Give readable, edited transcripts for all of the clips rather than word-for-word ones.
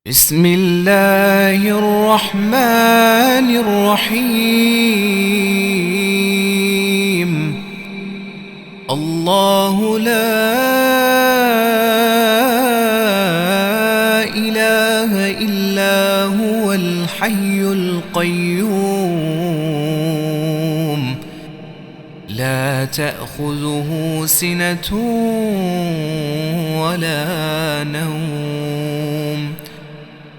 بسم الله الرحمن الرحيم. الله لا إله إلا هو الحي القيوم لا تأخذه سنة ولا نوم،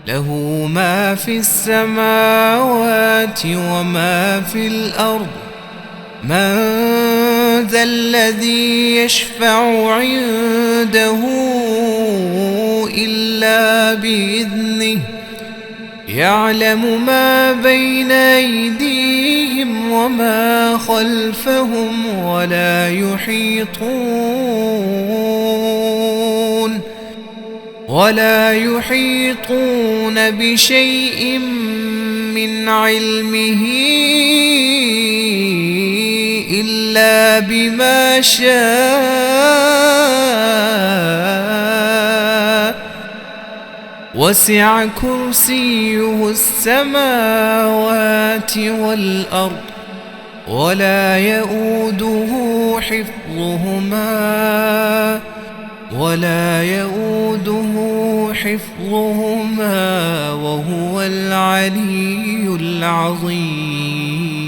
له ما في السماوات وما في الأرض. من ذا الذي يشفع عنده إلا بإذنه، يعلم ما بين أيديهم وما خلفهم ولا يحيطون بشيء من علمه إلا بما شاء. وسع كرسيه السماوات والأرض ولا يؤوده حفظهما وهو العلي العظيم.